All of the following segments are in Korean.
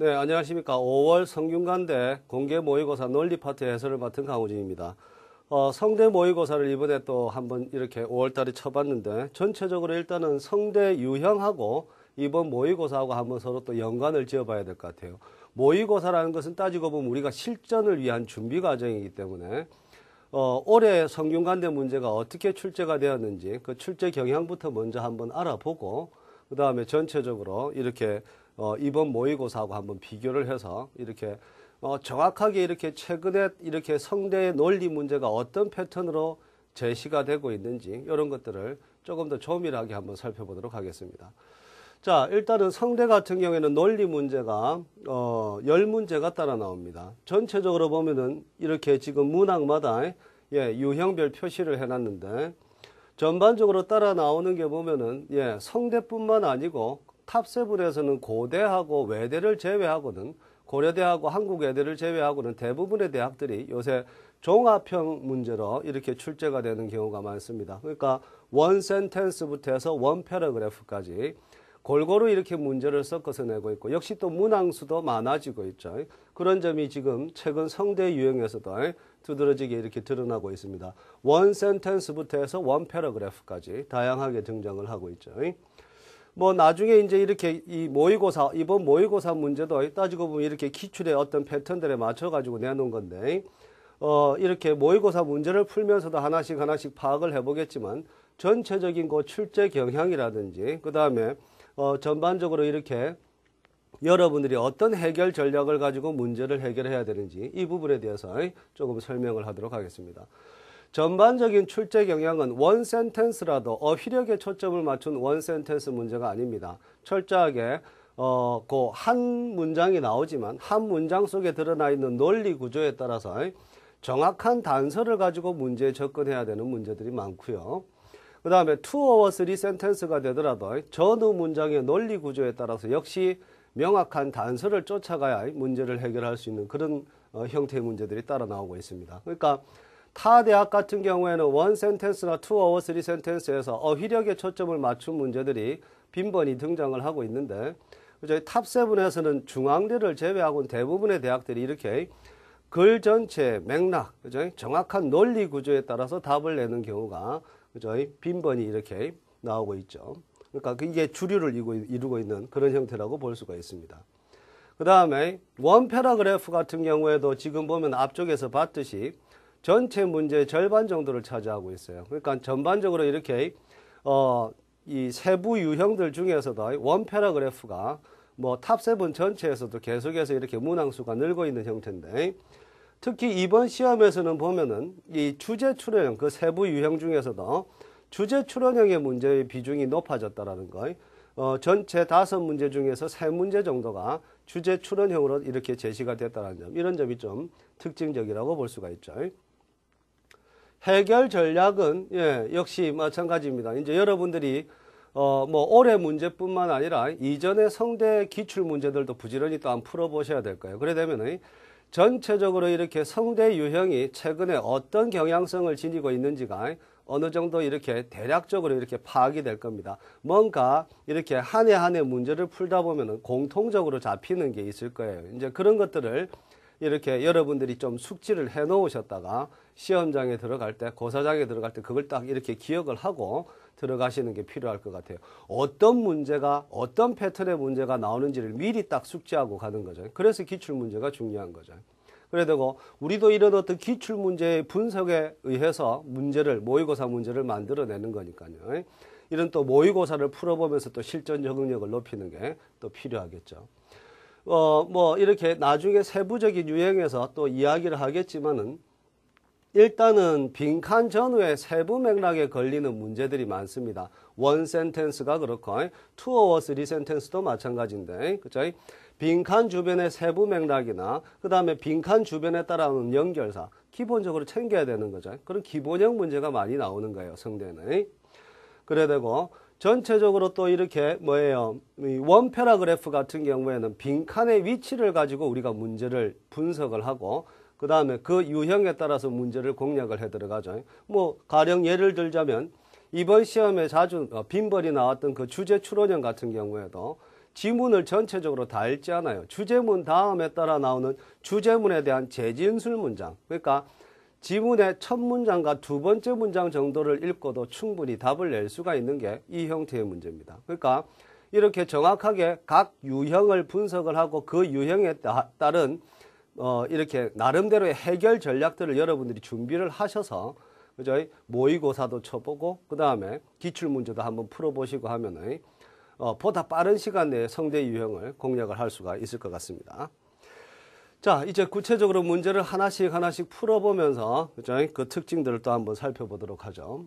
네, 안녕하십니까. 5월 성균관대 공개 모의고사 논리 파트 해설을 맡은 강우진입니다. 성대 모의고사를 이번에 또 한번 이렇게 5월달에 쳐봤는데 전체적으로 일단은 성대 유형하고 이번 모의고사하고 한번 서로 또 연관을 지어봐야 될 것 같아요. 모의고사라는 것은 따지고 보면 우리가 실전을 위한 준비 과정이기 때문에 올해 성균관대 문제가 어떻게 출제가 되었는지 그 출제 경향부터 먼저 한번 알아보고 그 다음에 전체적으로 이렇게 이번 모의고사하고 한번 비교를 해서 이렇게 정확하게 이렇게 최근에 이렇게 성대의 논리 문제가 어떤 패턴으로 제시가 되고 있는지 이런 것들을 조금 더 조밀하게 한번 살펴보도록 하겠습니다. 자, 일단은 성대 같은 경우에는 논리 문제가 10문제가 따라 나옵니다. 전체적으로 보면은 이렇게 지금 문항마다 유형별 표시를 해놨는데 전반적으로 따라 나오는 게 보면은 성대뿐만 아니고 탑7에서는 고대하고 외대를 제외하고는 고려대하고 한국외대를 제외하고는 대부분의 대학들이 요새 종합형 문제로 이렇게 출제가 되는 경우가 많습니다. 그러니까 원 센텐스부터 해서 원 패러그래프까지 골고루 이렇게 문제를 섞어서 내고 있고 역시 또 문항수도 많아지고 있죠. 그런 점이 지금 최근 성대 유형에서도 두드러지게 이렇게 드러나고 있습니다. 원 센텐스부터 해서 원 패러그래프까지 다양하게 등장을 하고 있죠. 뭐 나중에 이제 이렇게 이 모의고사 이번 모의고사 문제도 따지고 보면 이렇게 기출의 어떤 패턴들에 맞춰 가지고 내놓은 건데 이렇게 모의고사 문제를 풀면서도 하나씩 파악을 해보겠지만 전체적인 그 출제 경향이라든지 그 다음에 전반적으로 이렇게 여러분들이 어떤 해결 전략을 가지고 문제를 해결해야 되는지 이 부분에 대해서 조금 설명을 하도록 하겠습니다. 전반적인 출제 경향은 원 센텐스라도 어휘력에 초점을 맞춘 원 센텐스 문제가 아닙니다. 철저하게 그 한 문장이 나오지만 한 문장 속에 드러나 있는 논리 구조에 따라서 정확한 단서를 가지고 문제에 접근해야 되는 문제들이 많고요. 그 다음에 2 or 3 센텐스가 되더라도 전후 문장의 논리 구조에 따라서 역시 명확한 단서를 쫓아가야 문제를 해결할 수 있는 그런 형태의 문제들이 따라 나오고 있습니다. 그러니까 타 대학 같은 경우에는 원 센텐스나 2 or 3 센텐스에서 어휘력에 초점을 맞춘 문제들이 빈번히 등장을 하고 있는데 저희 탑7에서는 중앙대를 제외하고는 대부분의 대학들이 이렇게 글 전체 맥락, 그죠? 정확한 논리 구조에 따라서 답을 내는 경우가 그죠? 빈번히 이렇게 나오고 있죠. 그러니까 이게 주류를 이루고 있는 그런 형태라고 볼 수가 있습니다. 그 다음에 원 패러그래프 같은 경우에도 지금 보면 앞쪽에서 봤듯이 전체 문제의 절반 정도를 차지하고 있어요. 그러니까 전반적으로 이렇게 이 세부 유형들 중에서도 원 패러그래프가 뭐 탑7 전체에서도 계속해서 이렇게 문항수가 늘고 있는 형태인데 특히 이번 시험에서는 보면은 이 주제 추론형 그 세부 유형 중에서도 주제 추론형의 문제의 비중이 높아졌다라는 거. 전체 5문제 중에서 3문제 정도가 주제 추론형으로 이렇게 제시가 됐다는 점. 이런 점이 좀 특징적이라고 볼 수가 있죠. 해결 전략은 역시 마찬가지입니다. 이제 여러분들이 뭐 올해 문제뿐만 아니라 이전의 성대 기출 문제들도 부지런히 또 한번 풀어보셔야 될 거예요. 그래 되면은 전체적으로 이렇게 성대 유형이 최근에 어떤 경향성을 지니고 있는지가 어느 정도 이렇게 대략적으로 이렇게 파악이 될 겁니다. 뭔가 이렇게 한 해 문제를 풀다 보면은 공통적으로 잡히는 게 있을 거예요. 이제 그런 것들을 이렇게 여러분들이 좀 숙지를 해 놓으셨다가 시험장에 들어갈 때, 고사장에 들어갈 때 그걸 딱 이렇게 기억을 하고 들어가시는 게 필요할 것 같아요. 어떤 문제가, 어떤 패턴의 문제가 나오는지를 미리 딱 숙지하고 가는 거죠. 그래서 기출 문제가 중요한 거죠. 그래도 우리도 이런 어떤 기출 문제의 분석에 의해서 문제를, 모의고사 문제를 만들어내는 거니까요. 이런 또 모의고사를 풀어보면서 또 실전 적응력을 높이는 게 또 필요하겠죠. 뭐 이렇게 나중에 세부적인 유형에서 또 이야기를 하겠지만은 일단은 빈칸 전후에 세부 맥락에 걸리는 문제들이 많습니다. 원 센텐스가 그렇고 2 or 3 센텐스도 마찬가지인데 그죠? 빈칸 주변의 세부 맥락이나 그 다음에 빈칸 주변에 따라오는 연결사 기본적으로 챙겨야 되는 거죠. 그런 기본형 문제가 많이 나오는 거예요. 성대는. 그래야 되고 전체적으로 또 이렇게 뭐예요? 원 패러그래프 같은 경우에는 빈칸의 위치를 가지고 우리가 문제를 분석을 하고 그 다음에 그 유형에 따라서 문제를 공략을 해 들어가죠. 뭐 가령 예를 들자면 이번 시험에 자주 빈번히 나왔던 그 주제 추론형 같은 경우에도 지문을 전체적으로 다 읽지 않아요. 주제문 다음에 따라 나오는 주제문에 대한 재진술 문장. 그러니까 지문의 첫 문장과 두 번째 문장 정도를 읽고도 충분히 답을 낼 수가 있는 게 이 형태의 문제입니다. 그러니까 이렇게 정확하게 각 유형을 분석을 하고 그 유형에 따른 이렇게 나름대로의 해결 전략들을 여러분들이 준비를 하셔서 그죠? 모의고사도 쳐보고 그 다음에 기출문제도 한번 풀어보시고 하면은 보다 빠른 시간 내에 성대 유형을 공략을 할 수가 있을 것 같습니다. 자, 이제 구체적으로 문제를 하나씩 풀어보면서 그죠? 그 특징들을 또 한번 살펴보도록 하죠.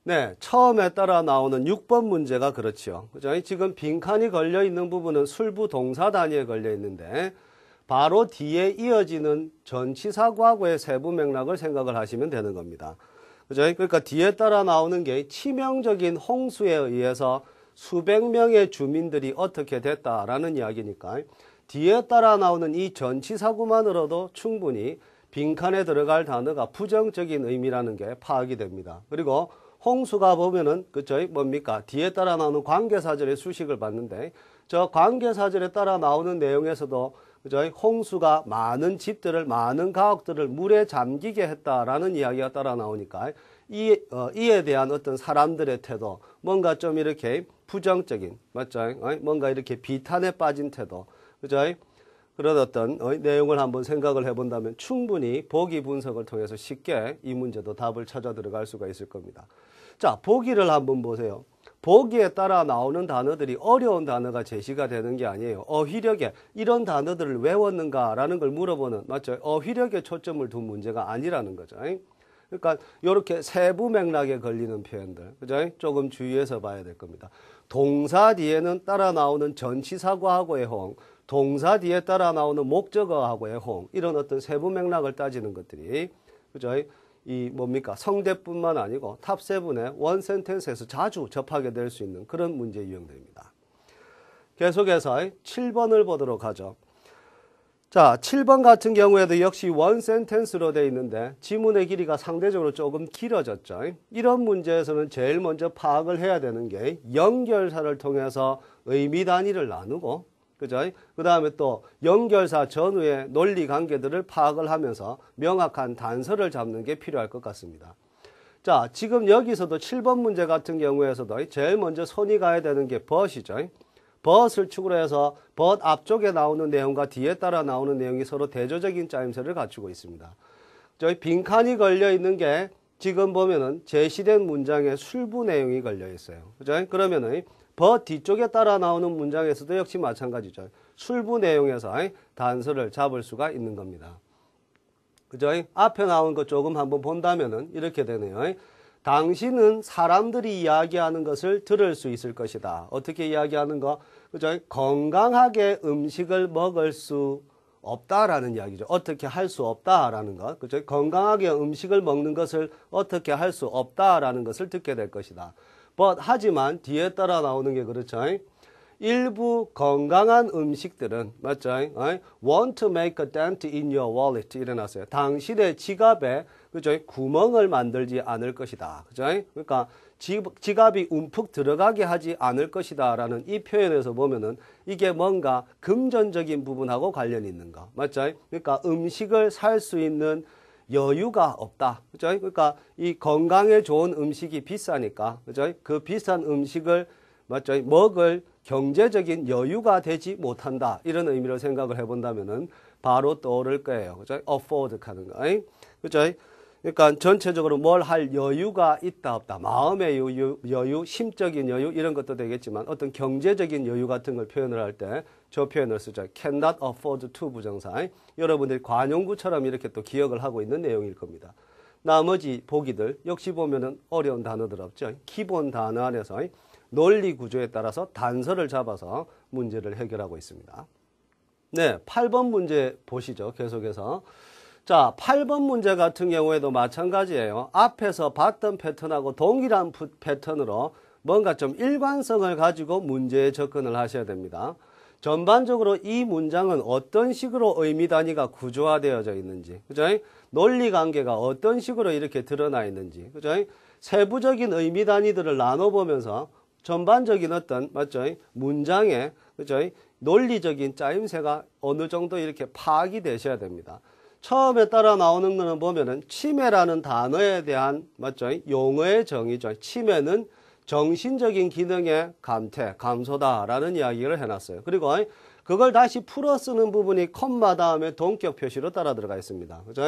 네, 처음에 따라 나오는 6번 문제가 그렇죠. 그죠? 지금 빈칸이 걸려 있는 부분은 술부 동사 단위에 걸려 있는데 바로 뒤에 이어지는 전치사구하고의 세부 맥락을 생각을 하시면 되는 겁니다. 그죠? 그러니까 뒤에 따라 나오는 게 치명적인 홍수에 의해서 수백 명의 주민들이 어떻게 됐다라는 이야기니까 뒤에 따라 나오는 이 전치사구만으로도 충분히 빈칸에 들어갈 단어가 부정적인 의미라는 게 파악이 됩니다. 그리고 홍수가 보면은 그쵸 뭡니까? 뒤에 따라 나오는 관계사절의 수식을 봤는데 저 관계사절에 따라 나오는 내용에서도 그죠? 홍수가 많은 가옥들을 물에 잠기게 했다라는 이야기가 따라 나오니까 이에 대한 어떤 사람들의 태도, 뭔가 좀 이렇게 부정적인, 맞죠? 뭔가 이렇게 비탄에 빠진 태도, 그죠? 그런 어떤 내용을 한번 생각을 해본다면 충분히 보기 분석을 통해서 쉽게 이 문제도 답을 찾아 들어갈 수가 있을 겁니다. 자, 보기를 한번 보세요. 보기에 따라 나오는 단어들이 어려운 단어가 제시가 되는 게 아니에요. 어휘력에 이런 단어들을 외웠는가라는 걸 물어보는, 맞죠? 어휘력에 초점을 둔 문제가 아니라는 거죠. 그러니까 이렇게 세부 맥락에 걸리는 표현들, 그죠? 조금 주의해서 봐야 될 겁니다. 동사 뒤에는 따라 나오는 전치사구하고의 호응, 동사 뒤에 따라 나오는 목적어하고의 호응, 이런 어떤 세부 맥락을 따지는 것들이, 그죠? 이 뭡니까? 성대뿐만 아니고 탑7의 원 센텐스에서 자주 접하게 될 수 있는 그런 문제 유형들입니다. 계속해서 7번을 보도록 하죠. 자, 7번 같은 경우에도 역시 원 센텐스로 되어 있는데 지문의 길이가 상대적으로 조금 길어졌죠. 이런 문제에서는 제일 먼저 파악을 해야 되는 게 연결사를 통해서 의미 단위를 나누고, 그죠? 그 다음에 또 연결사 전후의 논리 관계들을 파악을 하면서 명확한 단서를 잡는 게 필요할 것 같습니다. 자, 지금 여기서도 7번 문제 같은 경우에서도 제일 먼저 손이 가야 되는 게 but이죠. but을 축으로 해서 but 앞쪽에 나오는 내용과 뒤에 따라 나오는 내용이 서로 대조적인 짜임새를 갖추고 있습니다. 저희 빈칸이 걸려 있는 게 지금 보면은 제시된 문장에 술부 내용이 걸려 있어요. 그죠? 그러면은 but 뒤쪽에 따라 나오는 문장에서도 역시 마찬가지죠. 술부 내용에서 단서를 잡을 수가 있는 겁니다. 그죠? 앞에 나온 거 조금 한번 본다면은 이렇게 되네요. 당신은 사람들이 이야기하는 것을 들을 수 있을 것이다. 어떻게 이야기하는 거? 그죠? 건강하게 음식을 먹을 수 없다라는 이야기죠. 어떻게 할 수 없다라는 것. 그죠? 건강하게 음식을 먹는 것을 어떻게 할 수 없다라는 것을 듣게 될 것이다. 하지만 뒤에 따라 나오는 게 그렇죠. 일부 건강한 음식들은 맞죠? Want to make a dent in your wallet 일어났어요. 당신의 지갑에 그죠? 구멍을 만들지 않을 것이다. 그죠? 그러니까 지갑이 움푹 들어가게 하지 않을 것이다라는 이 표현에서 보면은 이게 뭔가 금전적인 부분하고 관련이 있는 거. 맞죠? 그러니까 음식을 살 수 있는 여유가 없다. 그죠? 그러니까 이 건강에 좋은 음식이 비싸니까, 그죠? 그 비싼 음식을, 맞죠? 먹을 경제적인 여유가 되지 못한다. 이런 의미로 생각을 해본다면은 바로 떠오를 거예요. 그죠? afford 하는 거. 그죠? 그러니까 전체적으로 뭘 할 여유가 있다, 없다. 마음의 여유, 심적인 여유, 이런 것도 되겠지만 어떤 경제적인 여유 같은 걸 표현을 할 때 저 표현을 쓰죠. cannot afford to 부정사. 여러분들이 관용구처럼 이렇게 또 기억을 하고 있는 내용일 겁니다. 나머지 보기들 역시 보면은 어려운 단어들 없죠. 기본 단어 안에서 논리 구조에 따라서 단서를 잡아서 문제를 해결하고 있습니다. 네, 8번 문제 보시죠. 계속해서. 자, 8번 문제 같은 경우에도 마찬가지예요. 앞에서 봤던 패턴하고 동일한 패턴으로 뭔가 좀 일관성을 가지고 문제에 접근을 하셔야 됩니다. 전반적으로 이 문장은 어떤 식으로 의미 단위가 구조화되어져 있는지, 그죠? 논리 관계가 어떤 식으로 이렇게 드러나 있는지, 그죠? 세부적인 의미 단위들을 나눠보면서 전반적인 어떤, 맞죠? 문장의, 그죠? 논리적인 짜임새가 어느 정도 이렇게 파악이 되셔야 됩니다. 처음에 따라 나오는 거는 보면은 치매라는 단어에 대한, 맞죠? 용어의 정의죠. 치매는 정신적인 기능의 감퇴, 감소다라는 이야기를 해놨어요. 그리고 그걸 다시 풀어 쓰는 부분이 콤마 다음에 동격 표시로 따라 들어가 있습니다. 그죠?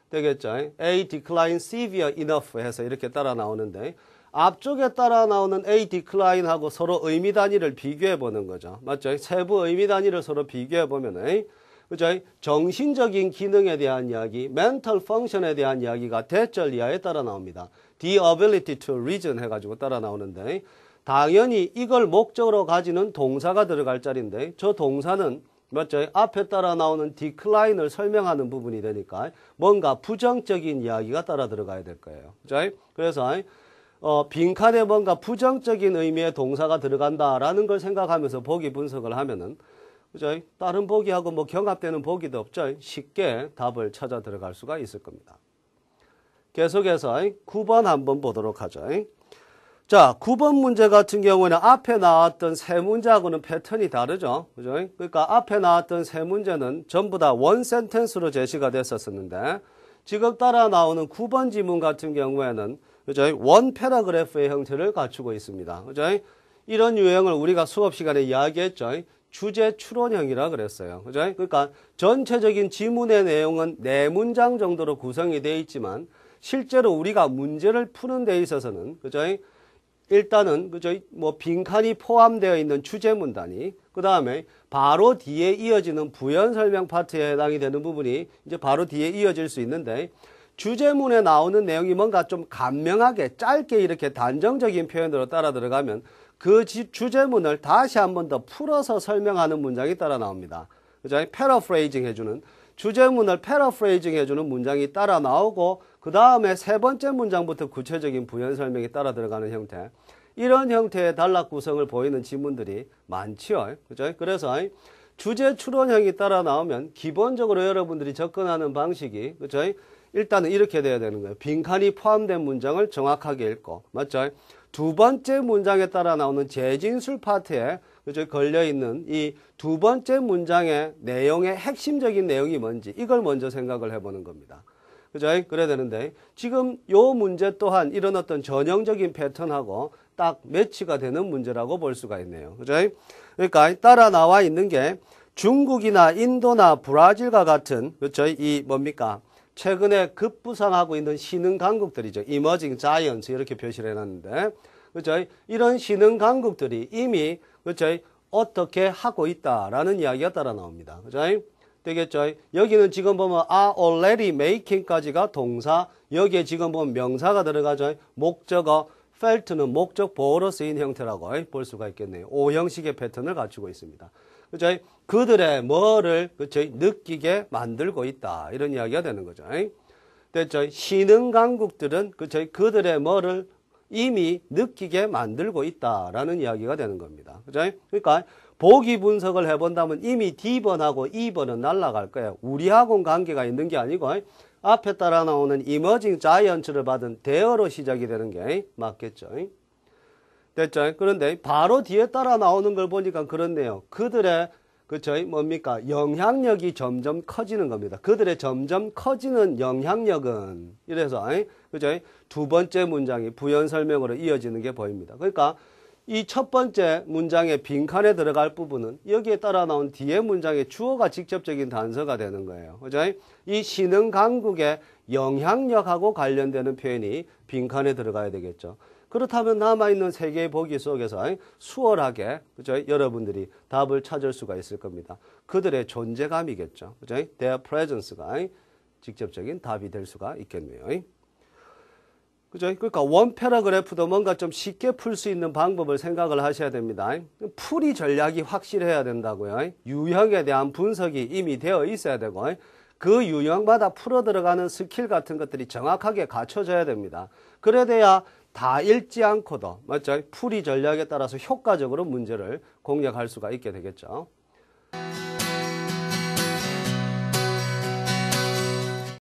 되겠죠? A decline severe enough 해서 이렇게 따라 나오는데, 앞쪽에 따라 나오는 A decline하고 서로 의미 단위를 비교해 보는 거죠. 맞죠? 세부 의미 단위를 서로 비교해 보면은, 그죠? 정신적인 기능에 대한 이야기, mental function에 대한 이야기가 대절 이하에 따라 나옵니다. The ability to reason 해가지고 따라 나오는데, 당연히 이걸 목적으로 가지는 동사가 들어갈 자리인데, 저 동사는 맞죠? 앞에 따라 나오는 decline을 설명하는 부분이 되니까 뭔가 부정적인 이야기가 따라 들어가야 될 거예요. 그죠? 그래서 빈칸에 뭔가 부정적인 의미의 동사가 들어간다라는 걸 생각하면서 보기 분석을 하면은, 그죠? 다른 보기하고 뭐 경합되는 보기도 없죠. 쉽게 답을 찾아 들어갈 수가 있을 겁니다. 계속해서 9번 한번 보도록 하죠. 자, 9번 문제 같은 경우는 앞에 나왔던 세 문제하고는 패턴이 다르죠. 그죠? 그러니까 앞에 나왔던 세 문제는 전부 다 원 센텐스로 제시가 됐었는데, 지금 따라 나오는 9번 지문 같은 경우에는, 그죠? 원 패러그래프의 형태를 갖추고 있습니다. 그죠? 이런 유형을 우리가 수업 시간에 이야기했죠. 주제 추론형이라 그랬어요. 그죠? 그러니까 전체적인 지문의 내용은 4문장 정도로 구성이 되어 있지만, 실제로 우리가 문제를 푸는 데 있어서는, 그죠? 일단은, 그죠? 뭐, 빈칸이 포함되어 있는 주제문 단위, 그 다음에 바로 뒤에 이어지는 부연 설명 파트에 해당이 되는 부분이 이제 바로 뒤에 이어질 수 있는데, 주제문에 나오는 내용이 뭔가 좀 간명하게 짧게 이렇게 단정적인 표현으로 따라 들어가면 그 주제문을 다시 한 번 더 풀어서 설명하는 문장이 따라 나옵니다. 그죠? 패러프레이징 해주는, 주제문을 패러프레이징 해주는 문장이 따라 나오고, 그 다음에 세 번째 문장부터 구체적인 부연 설명이 따라 들어가는 형태. 이런 형태의 단락 구성을 보이는 지문들이 많지요. 그죠? 그래서 주제 추론형이 따라 나오면 기본적으로 여러분들이 접근하는 방식이, 그죠? 일단은 이렇게 돼야 되는 거예요. 빈칸이 포함된 문장을 정확하게 읽고, 맞죠? 두 번째 문장에 따라 나오는 재진술 파트에, 그죠? 걸려있는 이 두 번째 문장의 내용의 핵심적인 내용이 뭔지, 이걸 먼저 생각을 해보는 겁니다. 그죠? 그래야 되는데, 지금 요 문제 또한 이런 어떤 전형적인 패턴하고 딱 매치가 되는 문제라고 볼 수가 있네요. 그죠? 그러니까 따라 나와 있는 게 중국이나 인도나 브라질과 같은, 그렇죠? 이 뭡니까? 최근에 급부상하고 있는 신흥 강국들이죠. 이머징 자이언츠 이렇게 표시를 해놨는데, 그렇죠? 이런 신흥 강국들이 이미, 그렇죠? 어떻게 하고 있다라는 이야기가 따라 나옵니다. 그렇죠? 되겠죠? 여기는 지금 보면 are already making까지가 동사, 여기에 지금 보면 명사가 들어가죠. 목적어, felt는 목적 보호로 쓰인 형태라고 볼 수가 있겠네요. O 형식의 패턴을 갖추고 있습니다. 그죠? 그들의 뭐를, 그죠? 느끼게 만들고 있다. 이런 이야기가 되는 거죠. 됐죠? 신흥 강국들은, 그죠? 그들의 뭐를 이미 느끼게 만들고 있다라는 이야기가 되는 겁니다. 그죠? 그러니까 보기 분석을 해본다면 이미 D번하고 E번은 날아갈 거예요. 우리하고는 관계가 있는 게 아니고 앞에 따라 나오는 이머징 자이언츠를 받은 대어로 시작이 되는 게 맞겠죠. 됐죠? 그런데 바로 뒤에 따라 나오는 걸 보니까 그렇네요. 그들의 그쵸? 뭡니까? 영향력이 점점 커지는 겁니다. 그들의 점점 커지는 영향력은 이래서 그죠? 두 번째 문장이 부연 설명으로 이어지는 게 보입니다. 그러니까 이 첫 번째 문장의 빈칸에 들어갈 부분은 여기에 따라 나온 뒤에 문장의 주어가 직접적인 단서가 되는 거예요. 그죠? 이 신흥 강국의 영향력하고 관련되는 표현이 빈칸에 들어가야 되겠죠. 그렇다면 남아있는 세 개의 보기 속에서 수월하게, 그죠? 여러분들이 답을 찾을 수가 있을 겁니다. 그들의 존재감이겠죠. 그죠? Their presence가 직접적인 답이 될 수가 있겠네요. 그죠? 그러니까 원 패러그래프도 뭔가 좀 쉽게 풀 수 있는 방법을 생각을 하셔야 됩니다. 풀이 전략이 확실해야 된다고요. 유형에 대한 분석이 이미 되어 있어야 되고, 그 유형마다 풀어 들어가는 스킬 같은 것들이 정확하게 갖춰져야 됩니다. 그래야 돼야 다 읽지 않고도, 맞죠? 풀이 전략에 따라서 효과적으로 문제를 공략할 수가 있게 되겠죠.